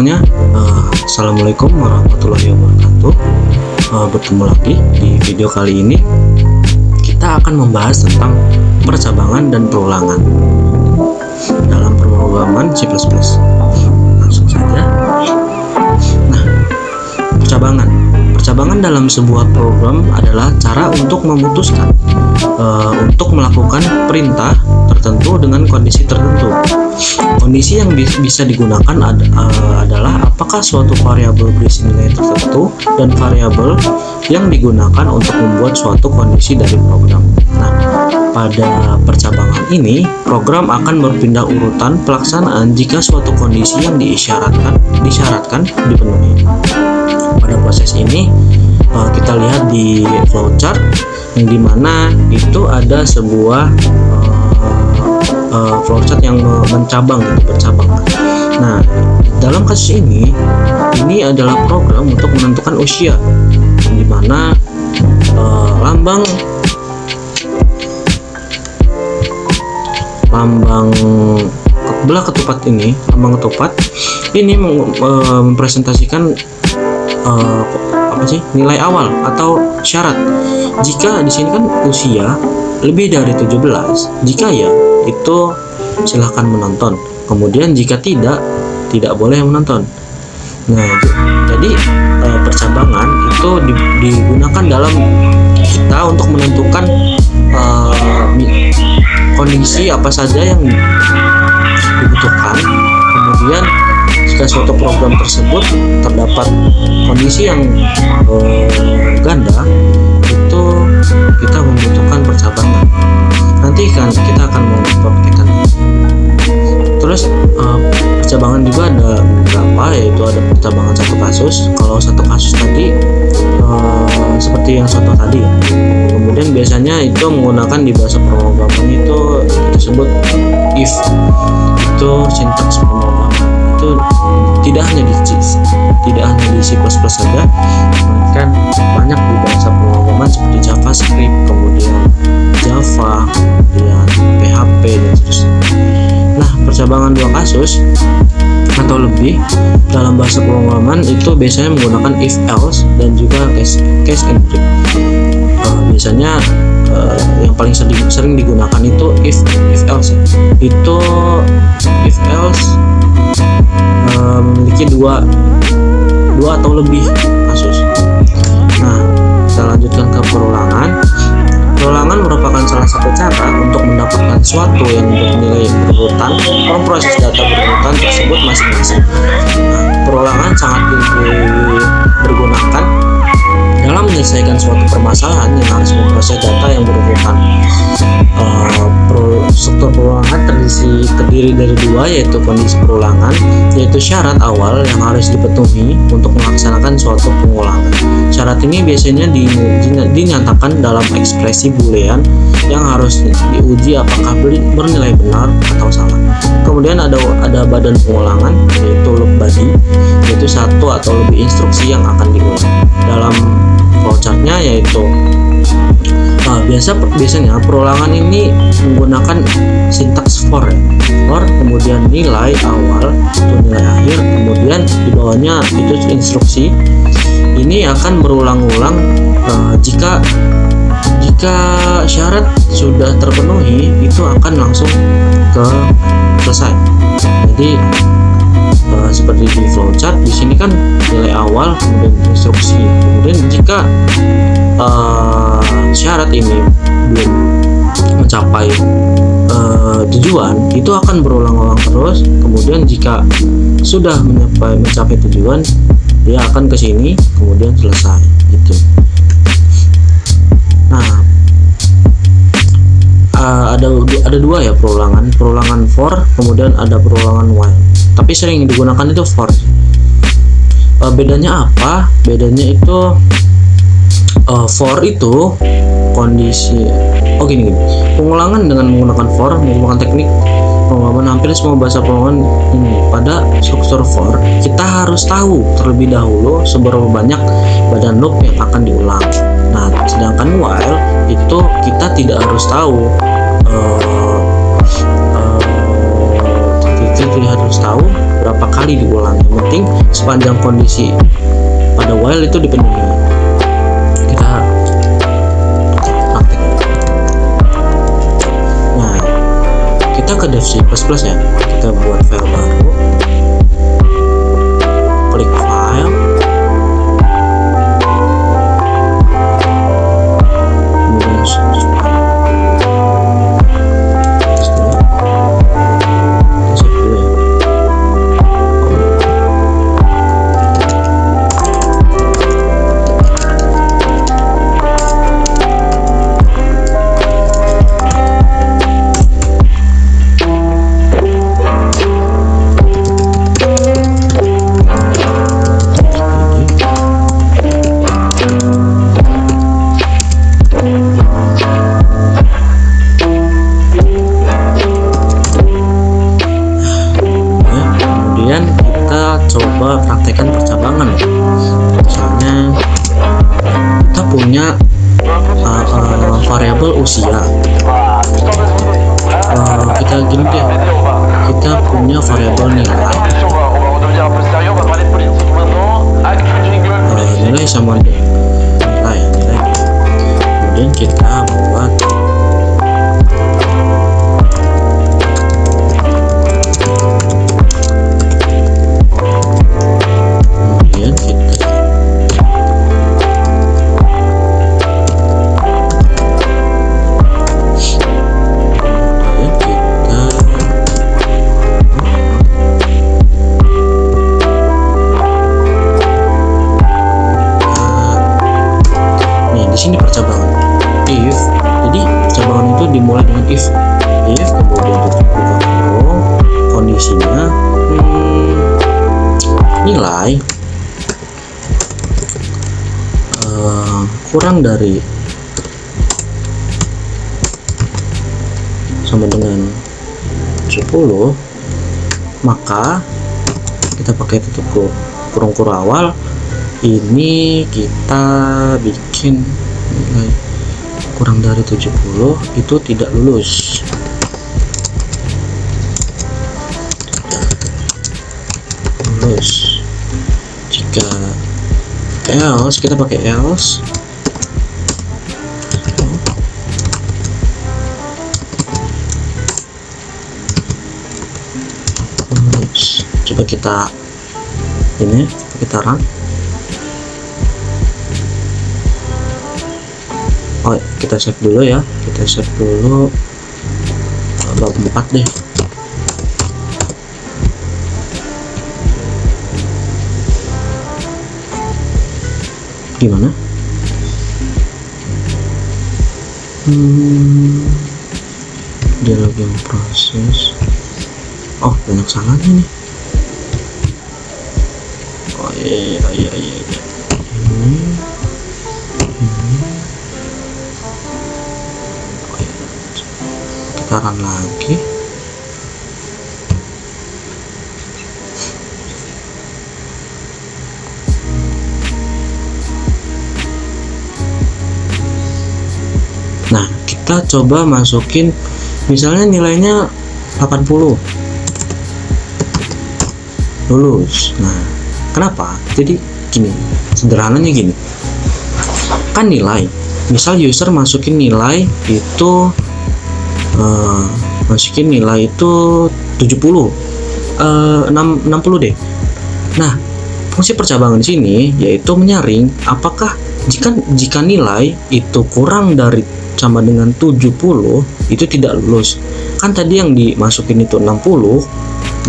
Assalamualaikum warahmatullahi wabarakatuh. Bertemu lagi di video kali ini. Kita akan membahas tentang percabangan dan perulangan dalam pemrograman C++. Langsung saja. Nah, percabangan dalam sebuah program adalah cara untuk memutuskan untuk melakukan perintah tertentu dengan kondisi tertentu. Kondisi yang bisa digunakan adalah apakah suatu variabel berisi nilai tertentu dan variabel yang digunakan untuk membuat suatu kondisi dari program. Nah, pada percabangan ini, program akan berpindah urutan pelaksanaan jika suatu kondisi yang disyaratkan dipenuhi. Pada proses ini, kita lihat di flowchart yang dimana itu ada sebuah flowchart yang bercabang. Nah, dalam kasus ini adalah program untuk menentukan usia, di mana lambang belah ketupat ini mempresentasikan nilai awal atau syarat. Jika di sini kan usia lebih dari 17, jika ya itu silahkan menonton. Kemudian jika tidak boleh menonton. Nah, jadi percabangan itu digunakan dalam kita untuk menentukan kondisi apa saja yang dibutuhkan. Kemudian jika suatu program tersebut terdapat kondisi yang ganda, itu kita membutuhkan percabangan. Nanti kita akan mempraktikkan. Terus percabangan juga ada beberapa, yaitu ada percabangan satu kasus. Kalau satu kasus tadi seperti yang contoh tadi. Kemudian biasanya itu menggunakan di bahasa pemrograman itu disebut if. Itu sintaks pemrograman. Itu tidak hanya di C++ saja, melainkan banyak di bahasa pemrograman seperti JavaScript, kemudian Java, kemudian PHP dan seterusnya. Nah, percabangan dua kasus atau lebih dalam bahasa pemrograman itu biasanya menggunakan if else dan juga case and break. Biasanya yang paling sering digunakan itu if else. Itu if else memiliki dua atau lebih kasus. Nah, kita lanjutkan ke perulangan. Perulangan merupakan salah satu cara untuk mendapatkan suatu yang bernilai berurutan, memproses data berurutan tersebut masing-masing. Nah, perulangan sangat digunakan dalam menyelesaikan suatu permasalahan yang harus memproses data yang berurutan. Struktur perulangan terdiri dari dua, yaitu kondisi perulangan, yaitu syarat awal yang harus dipenuhi untuk melaksanakan suatu pengulangan. Syarat ini biasanya dinyatakan dalam ekspresi boolean yang harus diuji apakah bernilai benar atau salah. Kemudian ada badan pengulangan, yaitu loop body, yaitu satu atau lebih instruksi yang akan diulang. Dalam flowchartnya yaitu biasanya perulangan ini menggunakan sintaks for, kemudian nilai awal itu nilai akhir, kemudian di bawahnya itu instruksi. Ini akan berulang-ulang jika syarat sudah terpenuhi, itu akan langsung ke selesai. Jadi seperti di flowchart di sini kan nilai awal kemudian instruksi. Kemudian jika syarat ini belum mencapai tujuan, itu akan berulang-ulang terus. Kemudian jika sudah mencapai tujuan, dia akan ke sini kemudian selesai gitu. Nah, ada dua ya perulangan for, kemudian ada perulangan while. Tapi sering digunakan itu for. Bedanya apa? Bedanya itu for itu kondisi gini. Pengulangan dengan menggunakan for merupakan teknik pemrograman hampir semua bahasa pemrograman ini. Pada struktur for, kita harus tahu terlebih dahulu seberapa banyak badan loop yang akan diulang. Nah, sedangkan while itu kita tidak harus tahu kita harus tahu berapa kali diulang, yang penting sepanjang kondisi pada while itu dipenuhi. Kita praktek. Nah, kita ke dev C++ ya, kita buat file baru, klik file, coba praktekkan percabangan. Misalnya kita punya variabel usia, kita gini deh, kita punya variabel nilai, nilai sama nilai, kemudian kita buat sini percabangan if. Jadi percabangan itu dimulai dengan if kemudian buka kurung, kondisinya nilai kurang dari sama dengan 10, maka kita pakai tutup kurung awal ini, kita bikin nilai kurang dari 70 itu tidak lulus. Jika else, kita pakai else, coba kita run. Oh, kita save dulu ya, bab 4 deh. Gimana? Dia lagi proses. Oh, banyak salahnya nih. Oh iya. Ini. Kita run lagi. Nah, kita coba masukin misalnya nilainya 80, lulus. Nah, kenapa? Jadi gini, sederhananya gini, kan nilai, misal user masukin nilai itu 70, 60 deh. Nah, fungsi percabangan di sini yaitu menyaring apakah jika nilai itu kurang dari sama dengan 70 itu tidak lulus. Kan tadi yang dimasukin itu 60,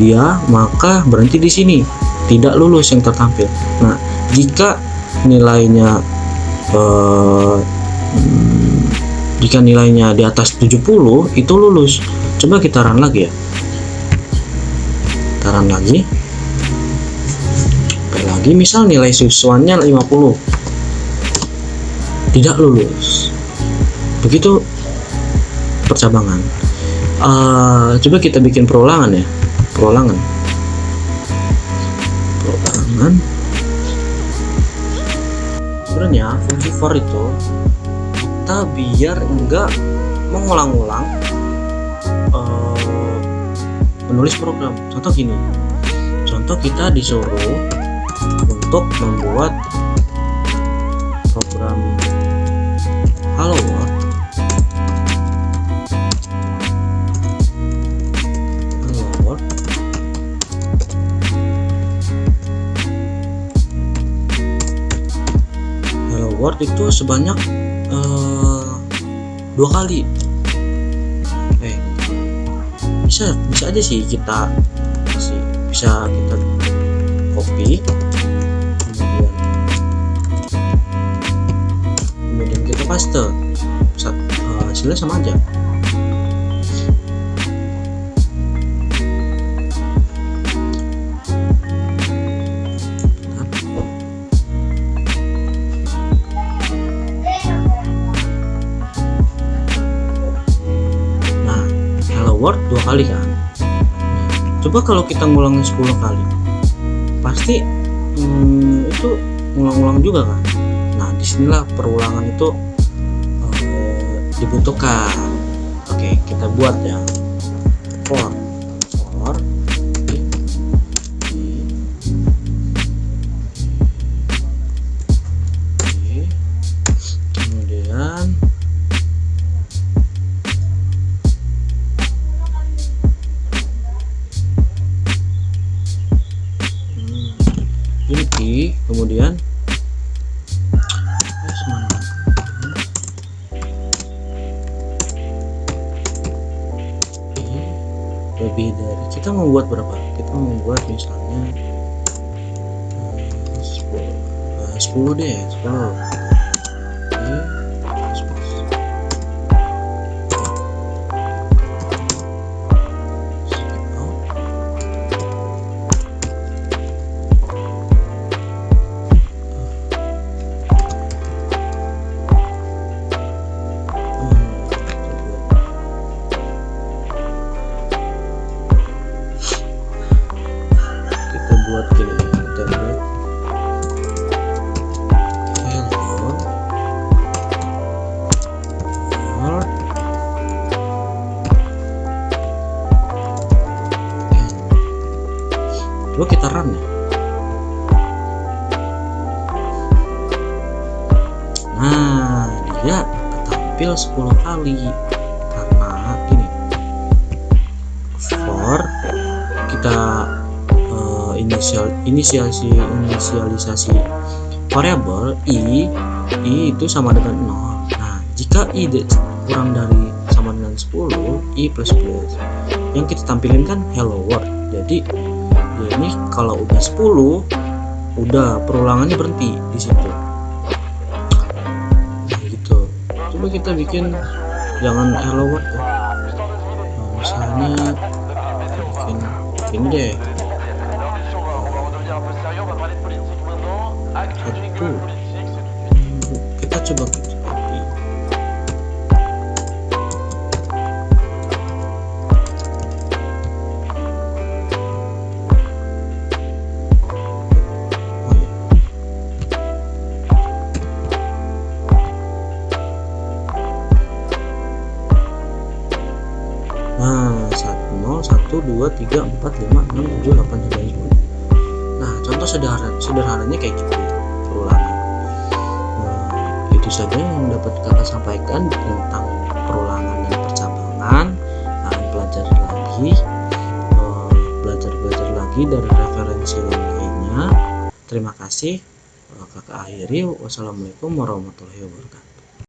dia maka berhenti di sini, tidak lulus yang tertampil. Nah, jika nilainya di atas 70 itu lulus. Coba kita run lagi ya. Kita run lagi. Misal nilai siswanya 50, tidak lulus. Begitu percabangan. Coba kita bikin perulangan ya. Perulangan. Sebenarnya fungsi for itu kita biar enggak mengulang-ulang menulis program. Contoh gini, contoh kita disuruh untuk membuat program Hello World. Hello World itu sebanyak 2 kali. Bisa aja sih kita bisa kita copy, kemudian kita paste, hasilnya sama aja. Nah, hello world 2 kali kan. Coba kalau kita ngulangin 10 kali, pasti itu ngulang-ulang juga kan. Nah, disinilah perulangan itu dibutuhkan. Oke, kita buat ya. For kemudian ini, kemudian lebih dari, kita mau buat berapa? Kita mau buat misalnya 10 deh, 10. Buat gini template coba kita run ya. Nah, dia tampil 10 kali karena ini for kita inisialisasi variabel i itu sama dengan 0. Nah, jika i kurang dari sama dengan 10, i plus yang kita tampilin kan hello world. Jadi ini kalau udah 10, udah perulangannya berhenti di situ. Nah, gitu. Coba kita bikin jangan hello world ya. Nah, misalnya bikin ini deh. Kita coba copy. Nah, 1 0 1 2 3 4 5 6 7 8 9 10. Nah, contoh sederhananya kayak gitu perulangan. Nah, itu saja yang dapat kakak sampaikan tentang perulangan dan percabangan. Nah, belajar lagi dari referensi lainnya. Terima kasih. Kakak akhiri. Wassalamualaikum warahmatullahi wabarakatuh.